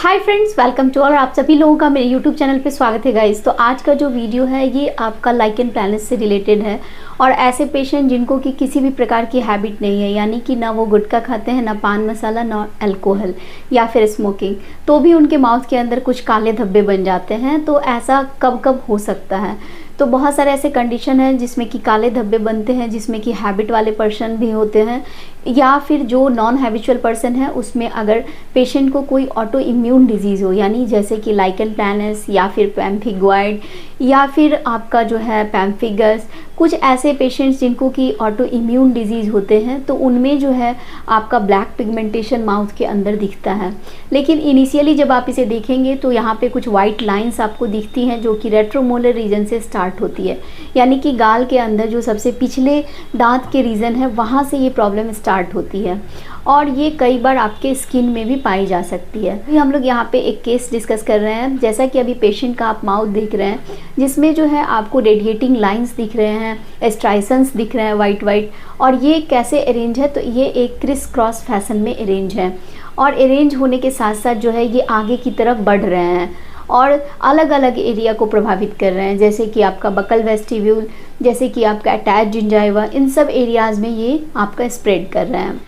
Hi friends, welcome to और आप सभी लोगों का मेरे यूट्यूब चैनल पे स्वागत है गाइस। तो आज का जो वीडियो है ये आपका लाइकेन प्लैनस से रिलेटेड है और ऐसे पेशेंट जिनको कि किसी भी प्रकार की हैबिट नहीं है, यानी कि ना वो गुटखा खाते हैं, ना पान मसाला, ना अल्कोहल या फिर स्मोकिंग, तो भी उनके माउथ के अंदर कुछ काले धब्बे बन जाते हैं। तो ऐसा कब कब हो सकता है? तो बहुत सारे ऐसे कंडीशन हैं जिसमें कि काले धब्बे बनते हैं, जिसमें कि हैबिट वाले पर्सन भी होते हैं, या फिर जो नॉन हैबिचुअल पर्सन है उसमें अगर पेशेंट को कोई ऑटो इम्यून डिजीज़ हो, यानी जैसे कि लाइकेन प्लैनस या फिर पैम्फिगोइड या फिर आपका जो है पैम्फिगस, कुछ ऐसे पेशेंट्स जिनको कि ऑटो इम्यून डिजीज़ होते हैं, तो उनमें जो है आपका ब्लैक पिगमेंटेशन माउथ के अंदर दिखता है। लेकिन इनिशियली जब आप इसे देखेंगे तो यहाँ पे कुछ वाइट लाइंस आपको दिखती हैं जो कि रेट्रोमोलर रीजन से स्टार्ट होती है, यानी कि गाल के अंदर जो सबसे पिछले दांत के रीजन है वहाँ से ये प्रॉब्लम स्टार्ट होती है और ये कई बार आपके स्किन में भी पाई जा सकती है। अभी हम लोग यहाँ पे एक केस डिस्कस कर रहे हैं। जैसा कि अभी पेशेंट का आप माउथ देख रहे हैं जिसमें जो है आपको रेडिएटिंग लाइंस दिख रहे हैं, स्ट्राइसन्स दिख रहे हैं वाइट वाइट, और ये कैसे अरेंज है? तो ये एक क्रिस क्रॉस फैशन में अरेंज है और अरेंज होने के साथ साथ जो है ये आगे की तरफ बढ़ रहे हैं और अलग अलग एरिया को प्रभावित कर रहे हैं, जैसे कि आपका बकल वेस्टिब्यूल, जैसे कि आपका अटैच जिंजाइवा, इन सब एरियाज़ में ये आपका स्प्रेड कर रहे हैं।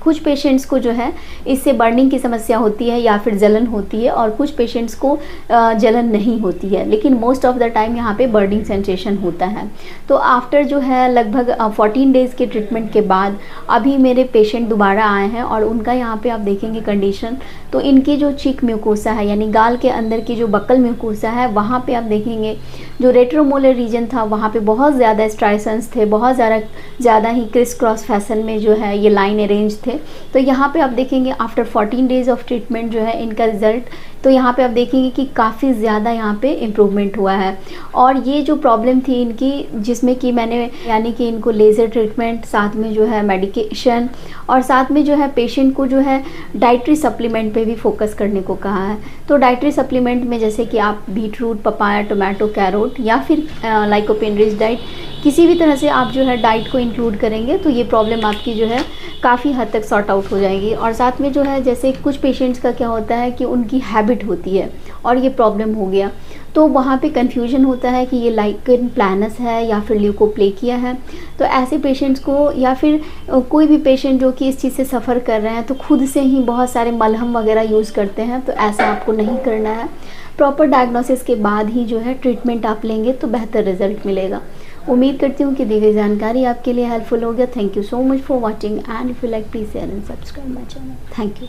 कुछ पेशेंट्स को जो है इससे बर्निंग की समस्या होती है या फिर जलन होती है और कुछ पेशेंट्स को जलन नहीं होती है, लेकिन मोस्ट ऑफ द टाइम यहाँ पे बर्निंग सेंसेशन होता है। तो आफ्टर जो है लगभग 14 डेज़ के ट्रीटमेंट के बाद अभी मेरे पेशेंट दोबारा आए हैं और उनका यहाँ पे आप देखेंगे कंडीशन, तो इनकी जो चीक म्यूकोसा है यानी गाल के अंदर की जो बकल म्यूकोसा है वहाँ पे आप देखेंगे जो रेट्रोमोलर रीजन था वहाँ पे बहुत ज़्यादा स्ट्राइसन्स थे, बहुत ज़्यादा ही क्रिस क्रॉस फैशन में जो है ये लाइन अरेंज थे। तो यहाँ पे आप देखेंगे आफ्टर 14 डेज़ ऑफ ट्रीटमेंट जो है इनका रिज़ल्ट, तो यहाँ पे आप देखेंगे कि काफ़ी ज़्यादा यहाँ पे इम्प्रूवमेंट हुआ है। और ये जो प्रॉब्लम थी इनकी, जिसमें कि मैंने यानी कि इनको लेज़र ट्रीटमेंट, साथ में जो है मेडिकेशन और साथ में जो है पेशेंट को जो है डाइटरी सप्लीमेंट पे भी फोकस करने को कहा है। तो डाइटरी सप्लीमेंट में जैसे कि आप beetroot, papaya, tomato, carrot या फिर लाइकोपेन रिच डाइट, किसी भी तरह से आप जो है डाइट को इंक्लूड करेंगे तो ये प्रॉब्लम आपकी जो है काफ़ी हद तक सॉर्ट आउट हो जाएगी। और साथ में जो है जैसे कुछ पेशेंट्स का क्या होता है कि उनकी हैबिट होती है और ये प्रॉब्लम हो गया, तो वहाँ पे कन्फ्यूजन होता है कि ये लाइकेन प्लैनस है या फिर ल्यूकोप्लेकिया है। तो ऐसे पेशेंट्स को या फिर कोई भी पेशेंट जो कि इस चीज़ से सफ़र कर रहे हैं तो खुद से ही बहुत सारे मलहम वगैरह यूज़ करते हैं, तो ऐसा आपको नहीं करना है। प्रॉपर डायग्नोसिस के बाद ही जो है ट्रीटमेंट आप लेंगे तो बेहतर रिजल्ट मिलेगा। उम्मीद करती हूँ कि दी गई जानकारी आपके लिए हेल्पफुल हो गया। Thank you so much for watching and if you like please share and subscribe my channel. Thank you.